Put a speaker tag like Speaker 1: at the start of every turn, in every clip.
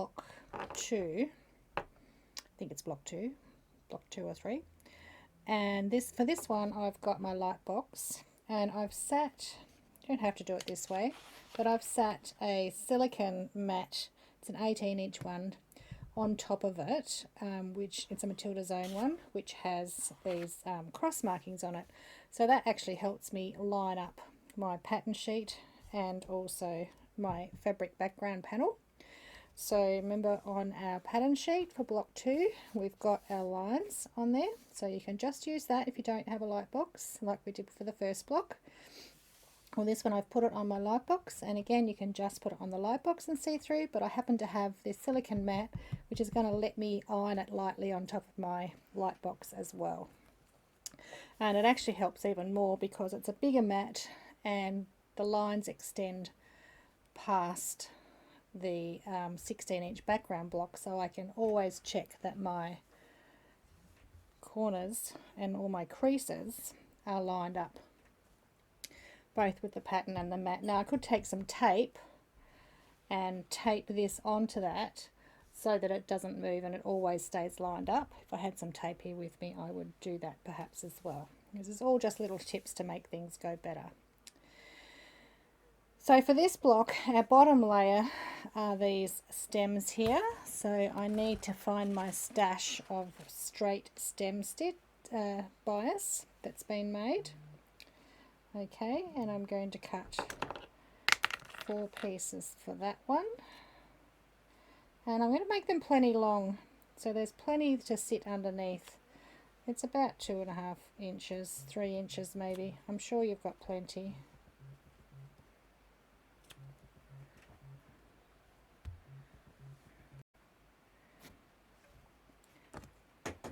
Speaker 1: block 2. I think it's block 2 or 3. And for this one I've got my light box, and I've sat, you don't have to do it this way, but I've sat a silicone mat, it's an 18-inch one, on top of it, which it's a Matilda's Own one, which has these cross markings on it. So that actually helps me line up my pattern sheet and also my fabric background panel. So remember, on our pattern sheet for block 2 we've got our lines on there, so you can just use that if you don't have a light box like we did for the first block. Well, this one I've put it on my light box, and again you can just put it on the light box and see through, but I happen to have this silicone mat which is going to let me iron it lightly on top of my light box as well. And it actually helps even more because it's a bigger mat and the lines extend past the 16-inch background block, so I can always check that my corners and all my creases are lined up, both with the pattern and the mat. Now I could take some tape and tape this onto that so that it doesn't move and it always stays lined up. If I had some tape here with me, I would do that perhaps as well. This is all just little tips to make things go better. So for this block, our bottom layer are these stems here. So I need to find my stash of straight stem stitch bias that's been made. Okay, and I'm going to cut 4 pieces for that one. And I'm going to make them plenty long, so there's plenty to sit underneath. It's about 2.5 inches, 3 inches maybe. I'm sure you've got plenty.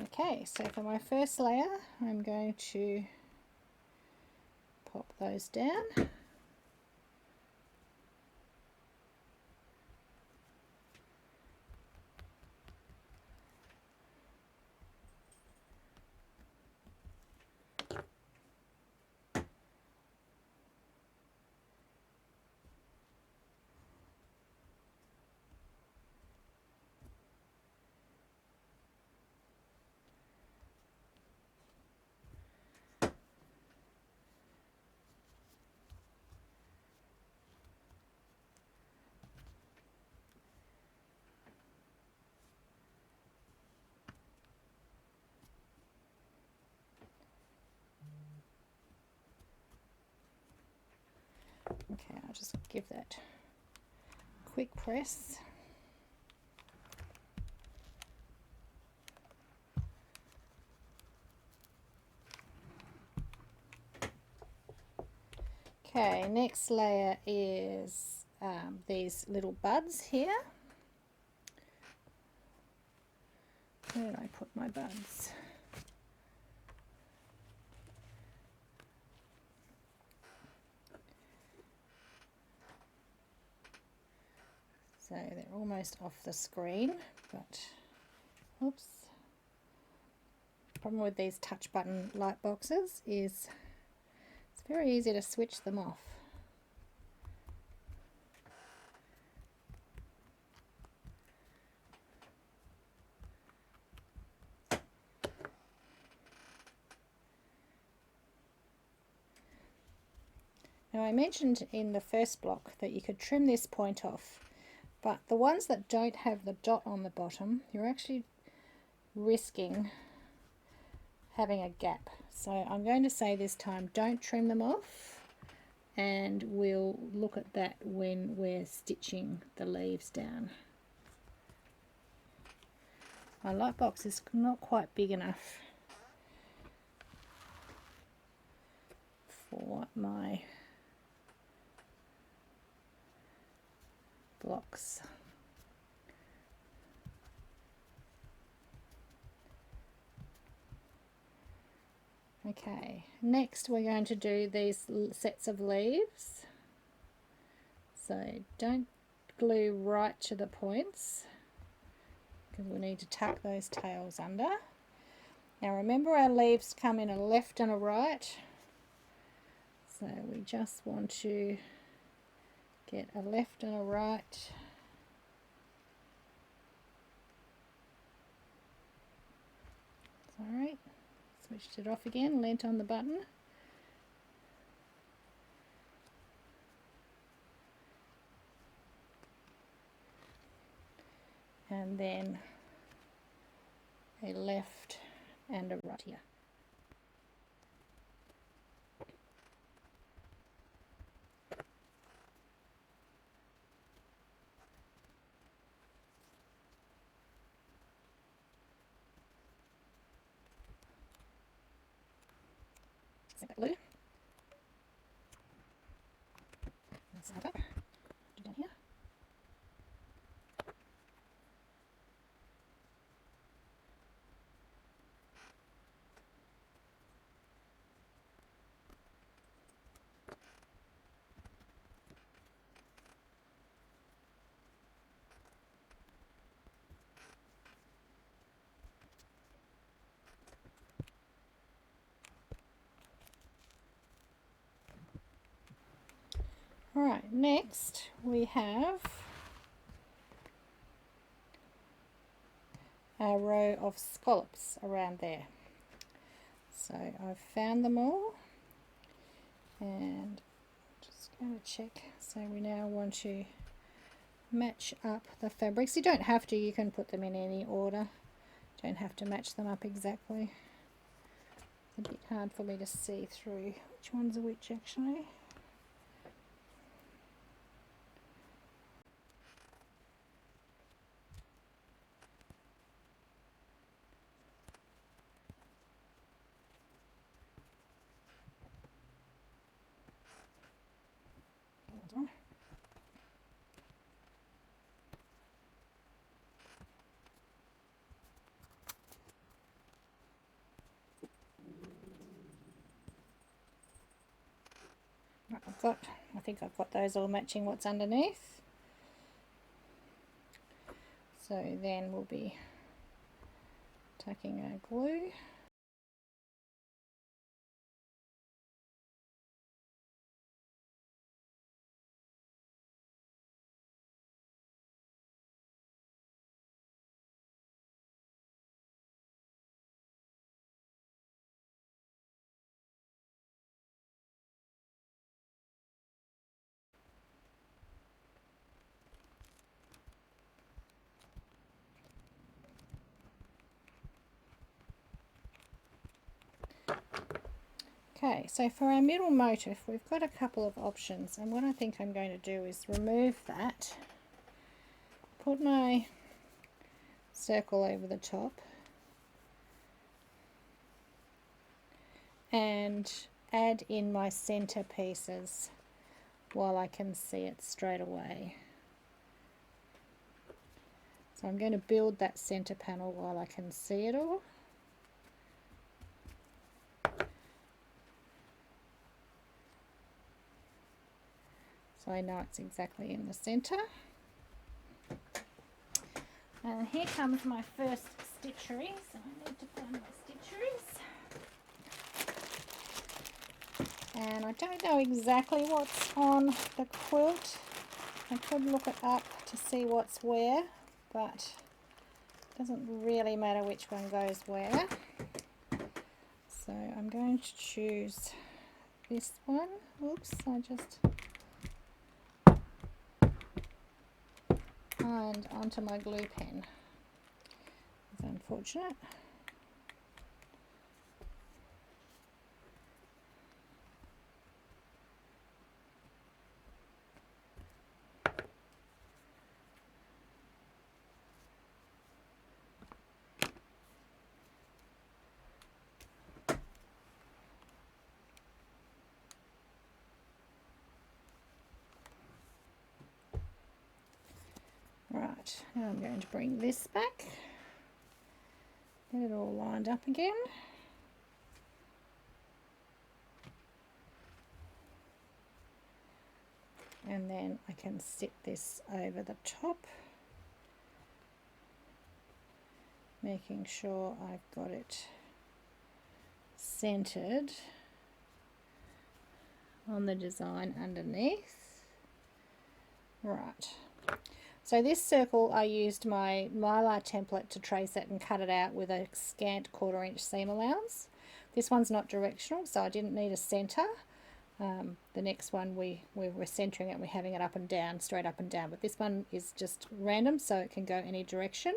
Speaker 1: Okay, so for my first layer I'm going to pop those down. Okay, I'll just give that a quick press. Okay, next layer is these little buds here. Where did I put my buds? So they're almost off the screen, but oops. The problem with these touch button light boxes is it's very easy to switch them off. Now I mentioned in the first block that you could trim this point off, but the ones that don't have the dot on the bottom, you're actually risking having a gap. So I'm going to say this time, don't trim them off, and we'll look at that when we're stitching the leaves down. My light box is not quite big enough for my blocks. Okay, next we're going to do these sets of leaves. So don't glue right to the points because we need to tuck those tails under. Now remember, our leaves come in a left and a right, so we just want to get a left and a right Sorry, switched it off again, leant on the button. And then a left and a right here. Glue. That's that up. Do down here. Alright, next we have a row of scallops around there. So I've found them all, and just going to check. So we now want to match up the fabrics. You don't have to, you can put them in any order. Don't have to match them up exactly. It's a bit hard for me to see through which ones are which actually. I think I've got those all matching what's underneath. So then we'll be tucking our glue. Okay, so for our middle motif we've got a couple of options, and what I think I'm going to do is remove that, put my circle over the top, and add in my center pieces while I can see it straight away. So I'm going to build that center panel while I can see it all. So I know it's exactly in the center. And here comes my first stitchery, so I need to find my stitcheries. And I don't know exactly what's on the quilt. I could look it up to see what's where, but it doesn't really matter which one goes where. So I'm going to choose this one. Oops, I just climbed onto my glue pen. It's unfortunate. Right, now I'm going to bring this back, get it all lined up again. And then I can sit this over the top, making sure I've got it centered on the design underneath. Right. So this circle, I used my mylar template to trace it and cut it out with a scant 1/4 inch seam allowance. This one's not directional, so I didn't need a centre. The next one we were centering it, we're having it up and down, straight up and down, but this one is just random, so it can go any direction.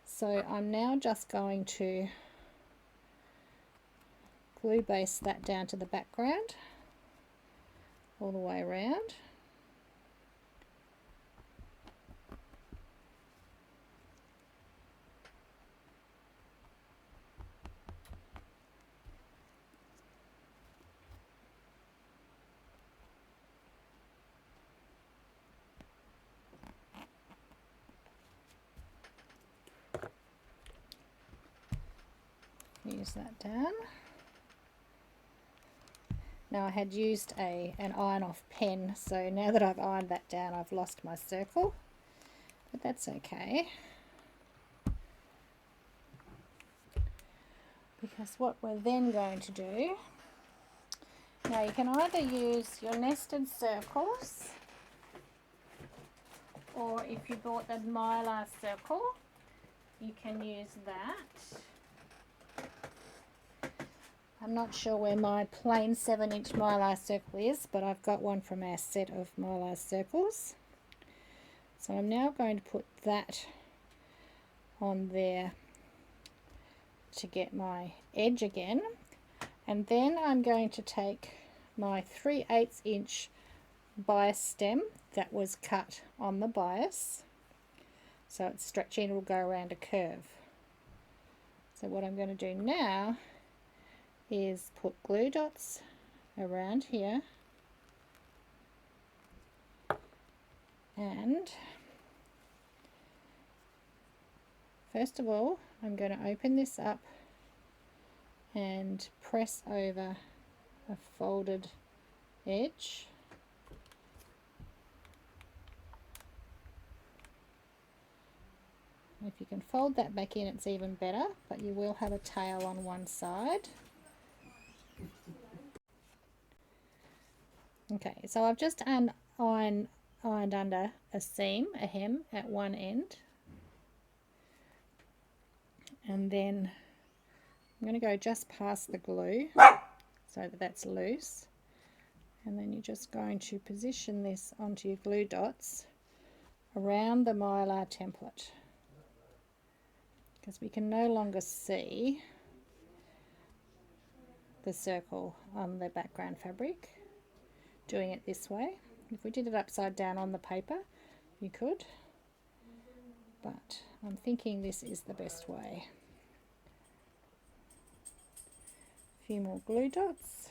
Speaker 1: So I'm now just going to glue base that down to the background all the way around. Use that down. Now I had used an iron off pen, so now that I've ironed that down, I've lost my circle, but that's okay, because what we're then going to do, now you can either use your nested circles, or if you bought the mylar circle, you can use that. I'm not sure where my plain 7-inch mylar circle is, but I've got one from our set of mylar circles. So I'm now going to put that on there to get my edge again. And then I'm going to take my 3/8 inch bias stem that was cut on the bias. So it's stretchy and it will go around a curve. So what I'm going to do now is put glue dots around here, and first of all I'm going to open this up and press over a folded edge. If you can fold that back in, it's even better, but you will have a tail on one side. Okay, so I've just ironed under a seam, a hem at one end, and then I'm going to go just past the glue so that that's loose, and then you're just going to position this onto your glue dots around the mylar template, because we can no longer see the circle on the background fabric doing it this way. If we did it upside down on the paper, you could, but I'm thinking this is the best way. A few more glue dots,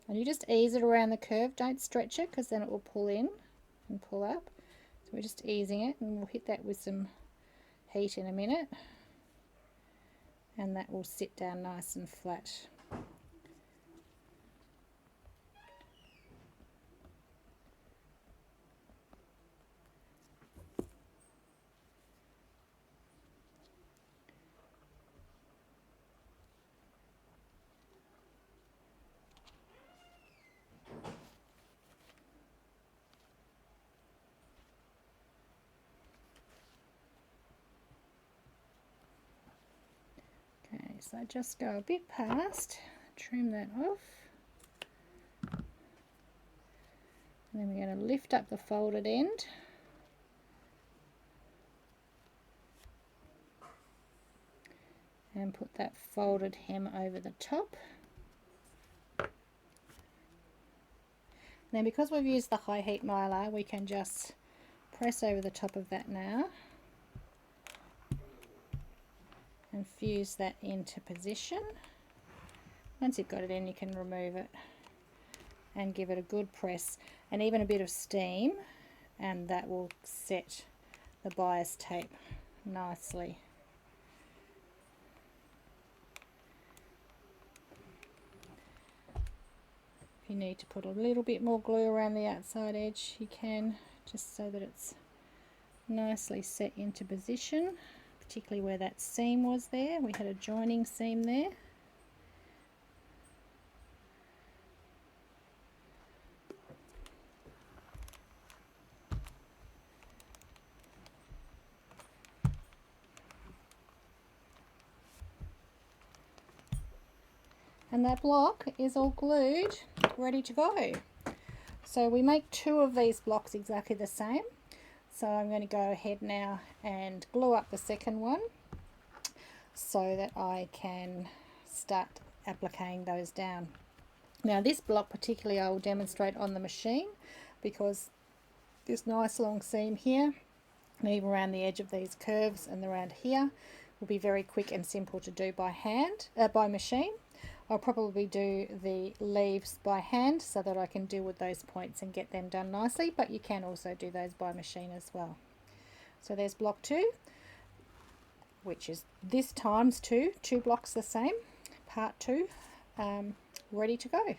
Speaker 1: and you just ease it around the curve, don't stretch it because then it will pull in and pull up. So we're just easing it, and we'll hit that with some heat in a minute, and that will sit down nice and flat. Okay, so just go a bit past, trim that off, and then we're going to lift up the folded end and put that folded hem over the top. Now because we've used the high heat mylar, we can just press over the top of that now and fuse that into position. Once you've got it in, you can remove it and give it a good press and even a bit of steam, and that will set the bias tape nicely. If you need to put a little bit more glue around the outside edge, you can, just so that it's nicely set into position, particularly where that seam was there. We had a joining seam there. and that block is all glued, ready to go. So we make 2 of these blocks exactly the same. So I'm going to go ahead now and glue up the second one so that I can start appliquing those down. Now this block particularly I will demonstrate on the machine because this nice long seam here and even around the edge of these curves and around here will be very quick and simple to do by hand, by machine. I'll probably do the leaves by hand so that I can deal with those points and get them done nicely, but you can also do those by machine as well. So there's block 2, which is this times 2 blocks the same, part 2, ready to go.